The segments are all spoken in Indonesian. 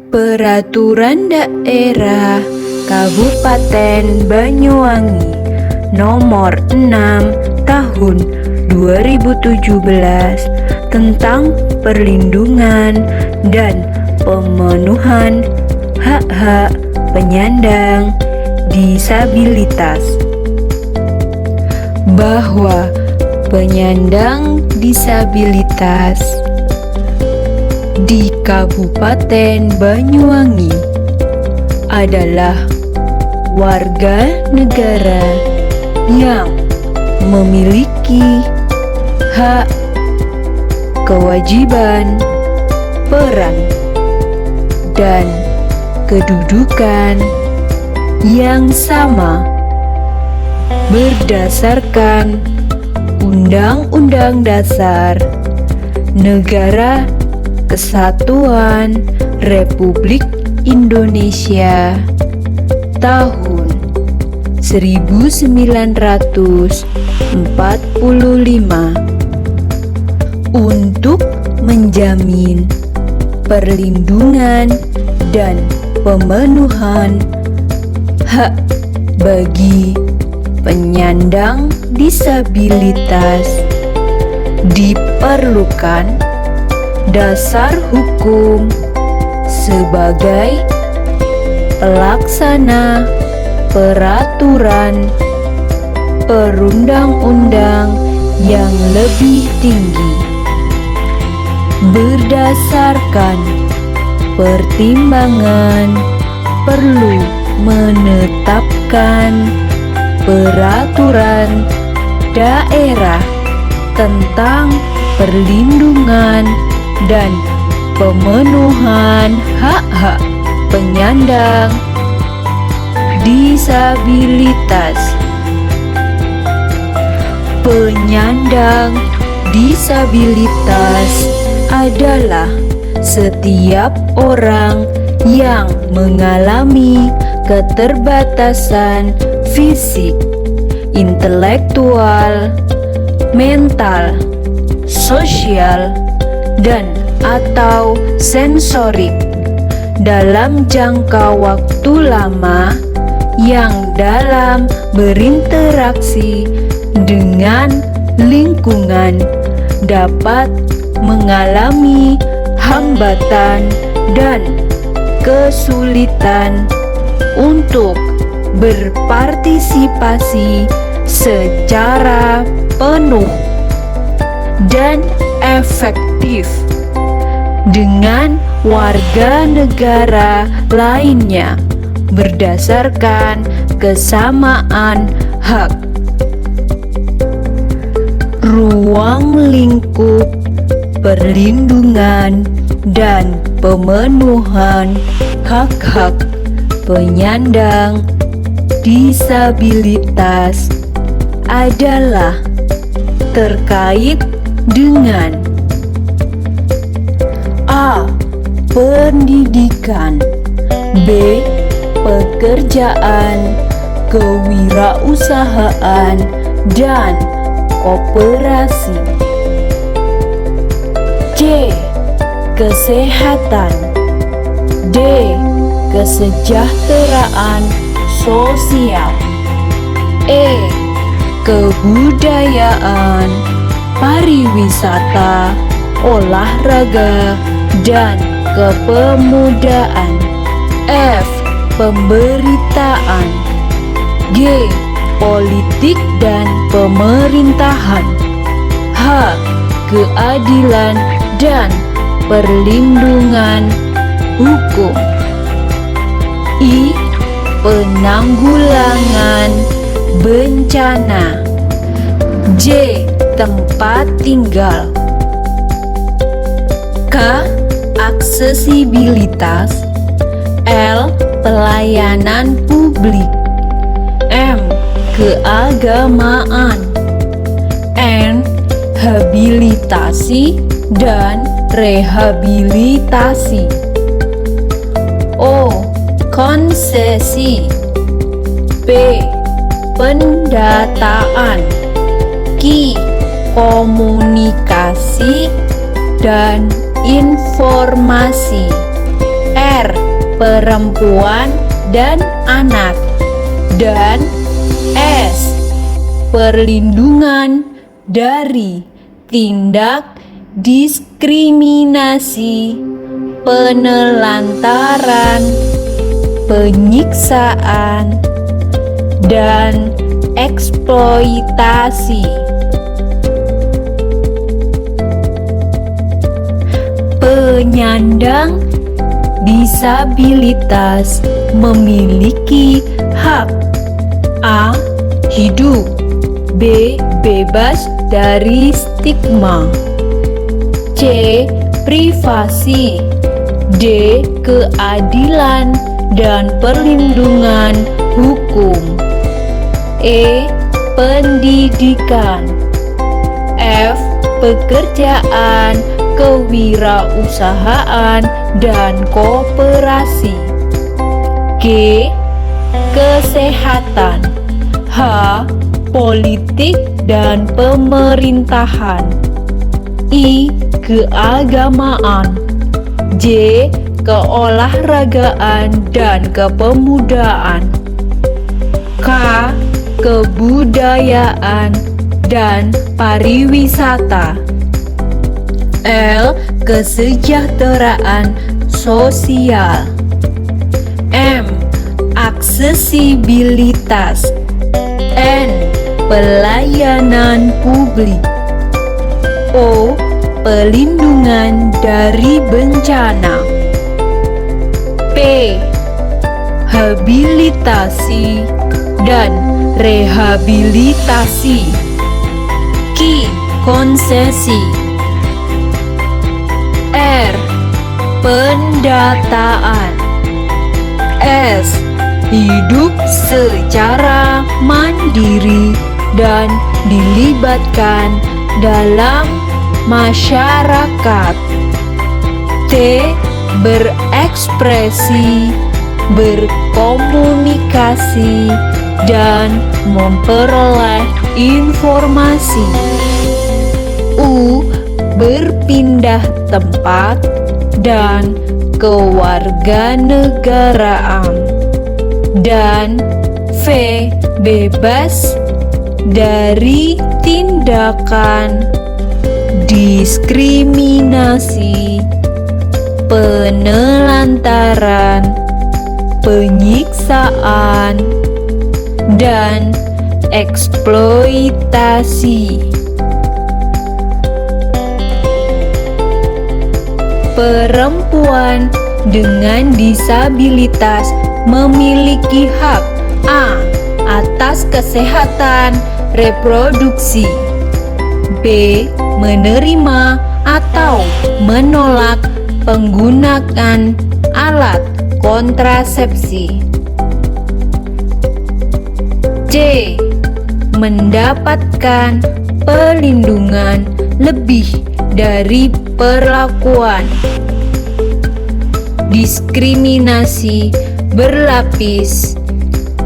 Peraturan Daerah Kabupaten Banyuwangi Nomor 6 Tahun 2017 tentang perlindungan dan pemenuhan hak-hak penyandang disabilitas, bahwa penyandang disabilitas di Kabupaten Banyuwangi adalah warga negara yang memiliki hak, kewajiban, peran, dan kedudukan yang sama berdasarkan Undang-Undang Dasar Negara Kesatuan Republik Indonesia tahun 1945 untuk menjamin perlindungan dan pemenuhan hak bagi penyandang disabilitas. Diperlukan dasar hukum sebagai pelaksana peraturan perundang-undang yang lebih tinggi berdasarkan pertimbangan perlu menetapkan peraturan daerah tentang perlindungan dan pemenuhan hak-hak penyandang disabilitas. Penyandang disabilitas adalah setiap orang yang mengalami keterbatasan fisik, intelektual, mental, sosial, dan atau sensorik dalam jangka waktu lama yang dalam berinteraksi dengan lingkungan dapat mengalami hambatan dan kesulitan untuk berpartisipasi secara penuh dan efektif dengan warga negara lainnya berdasarkan kesamaan hak. Ruang lingkup perlindungan dan pemenuhan hak-hak penyandang disabilitas adalah terkait dengan A. Pendidikan, B. Pekerjaan, kewirausahaan, dan koperasi, C. Kesehatan, D. Kesejahteraan sosial, E. Kebudayaan, pariwisata, olahraga, dan kepemudaan, F. Pemberitaan, G. Politik dan pemerintahan, H. Keadilan dan perlindungan hukum, I. Penanggulangan bencana, J. Tempat tinggal, K. Aksesibilitas, L. Pelayanan publik, M. Keagamaan, N. Habilitasi dan rehabilitasi, O. Konsesi, P. Pendataan, Q. Komunikasi dan informasi, R. perempuan dan anak, dan S. perlindungan dari tindak diskriminasi, penelantaran, penyiksaan, dan eksploitasi. Penyandang disabilitas memiliki hak: A. hidup, B. bebas dari stigma, C. privasi, D. keadilan dan perlindungan hukum, E. pendidikan, F. pekerjaan, kewirausahaan dan koperasi, G. kesehatan, H. politik dan pemerintahan, I. keagamaan, J. keolahragaan dan kepemudaan, K. kebudayaan dan pariwisata, L. kesejahteraan sosial, M. aksesibilitas, N. pelayanan publik, O. pelindungan dari bencana, P. habilitasi dan rehabilitasi, Q. konsesi, R. pendataan, S. hidup secara mandiri dan dilibatkan dalam masyarakat, T. berekspresi, berkomunikasi, dan memperoleh informasi, U. berpindah tempat dan kewarganegaraan, dan V. bebas dari tindakan diskriminasi, penelantaran, penyiksaan, dan eksploitasi. Perempuan dengan disabilitas memiliki hak: A. atas kesehatan reproduksi, B. menerima atau menolak penggunaan alat kontrasepsi, C. mendapatkan perlindungan lebih dari perlakuan diskriminasi berlapis,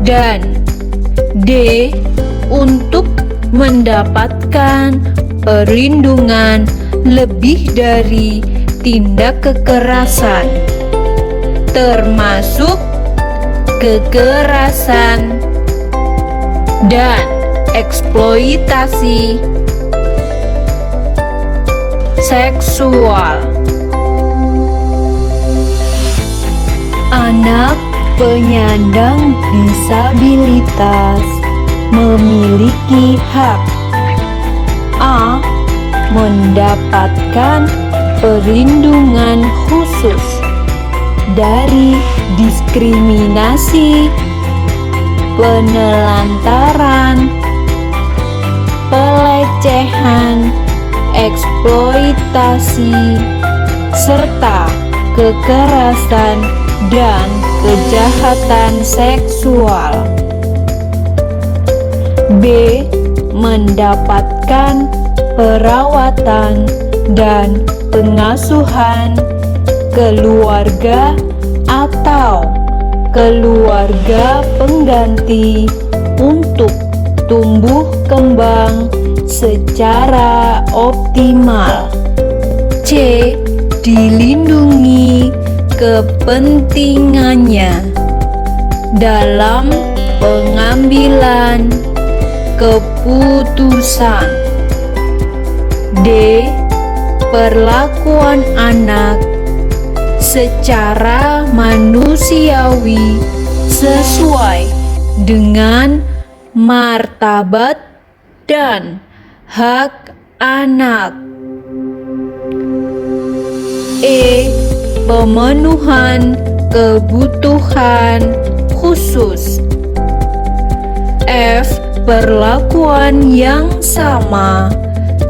dan D. untuk mendapatkan perlindungan lebih dari tindak kekerasan, termasuk kekerasan dan eksploitasi seksual. Anak penyandang disabilitas memiliki hak: A. mendapatkan perlindungan khusus dari diskriminasi, penelantaran, pelecehan, eksploitasi, serta kekerasan dan kejahatan seksual. B. mendapatkan perawatan dan pengasuhan keluarga atau keluarga pengganti untuk tumbuh kembang secara optimal. C. dilindungi kepentingannya dalam pengambilan keputusan. D. Perlakuan anak secara manusiawi sesuai dengan martabat dan hak anak. E. Pemenuhan kebutuhan khusus. F. Perlakuan yang sama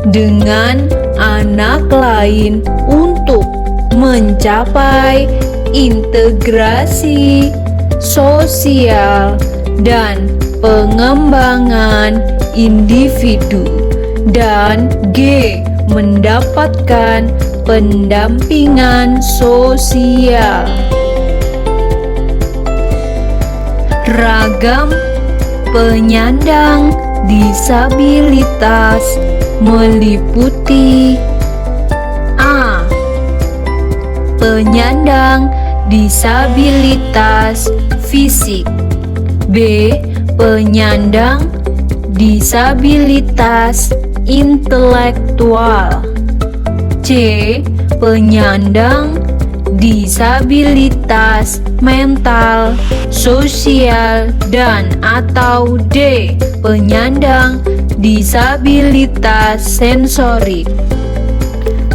dengan anak lain untuk mencapai integrasi sosial dan pengembangan individu. Dan G. Mendapatkan pendampingan sosial. Ragam penyandang disabilitas meliputi A. Penyandang disabilitas fisik. B. Penyandang disabilitas intelektual. C. Penyandang disabilitas mental, sosial, dan atau D. Penyandang disabilitas sensorik.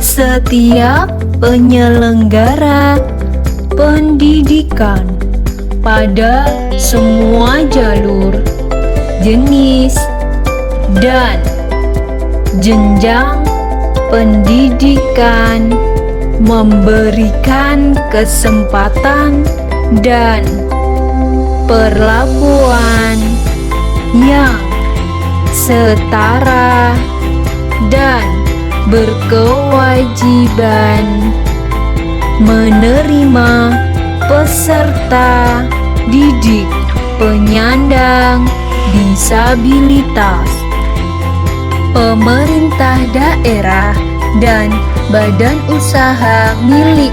Setiap penyelenggara pendidikan pada semua jalur, jenis, dan jenjang pendidikan memberikan kesempatan dan perlakuan yang setara dan berkewajiban menerima peserta didik penyandang disabilitas. Pemerintah daerah dan badan usaha milik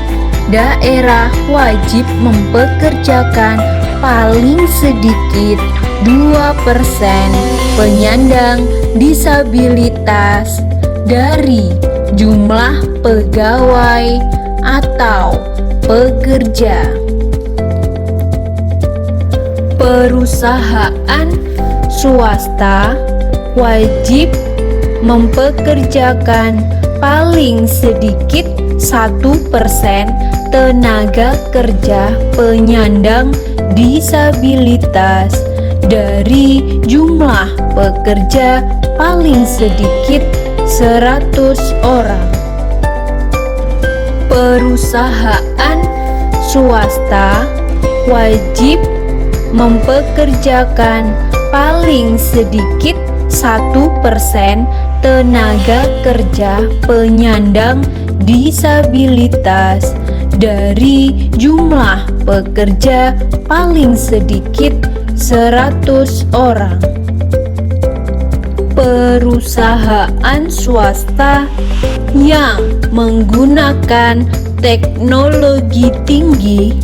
daerah wajib mempekerjakan paling sedikit 2% penyandang disabilitas dari jumlah pegawai atau pekerja. Perusahaan swasta wajib mempekerjakan paling sedikit 1% tenaga kerja penyandang disabilitas dari jumlah pekerja paling sedikit 100 orang. Perusahaan swasta wajib mempekerjakan paling sedikit 1% tenaga kerja penyandang disabilitas dari jumlah pekerja paling sedikit 100 orang. Perusahaan swasta yang menggunakan teknologi tinggi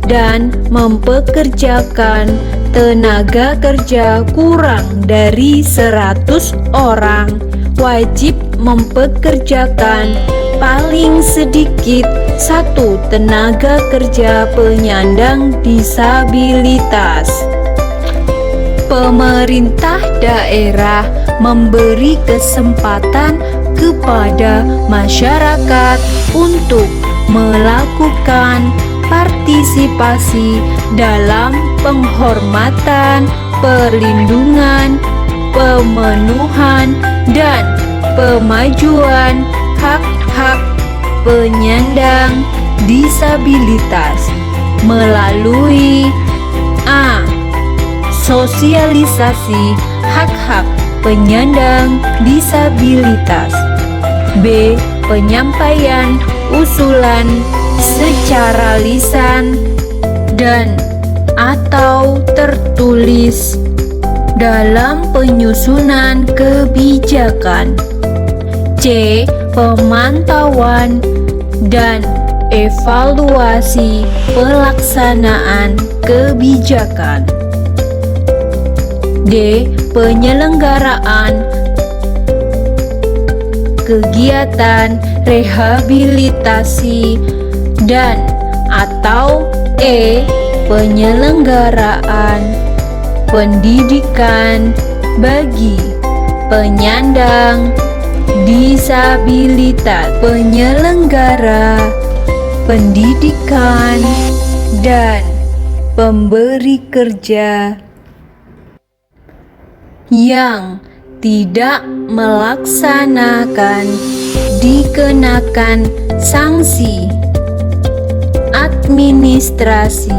dan mempekerjakan tenaga kerja kurang dari 100 orang wajib mempekerjakan paling sedikit 1 tenaga kerja penyandang disabilitas. Pemerintah daerah memberi kesempatan kepada masyarakat untuk melakukan partisipasi dalam penghormatan, perlindungan, pemenuhan, dan pemajuan hak-hak penyandang disabilitas melalui A. Sosialisasi hak-hak penyandang disabilitas. B. Penyampaian usulan secara lisan dan atau tertulis dalam penyusunan kebijakan. C. Pemantauan dan evaluasi pelaksanaan kebijakan. D. Penyelenggaraan kegiatan rehabilitasi dan atau E. Penyelenggaraan pendidikan bagi penyandang disabilitas. Penyelenggara pendidikan dan pemberi kerja yang tidak melaksanakan dikenakan sanksi administrasi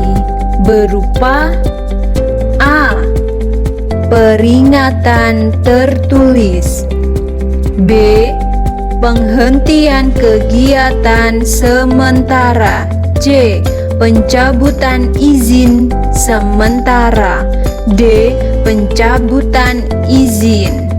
berupa A. Peringatan tertulis, B. Penghentian kegiatan sementara, C. Pencabutan izin sementara, D. Pencabutan izin.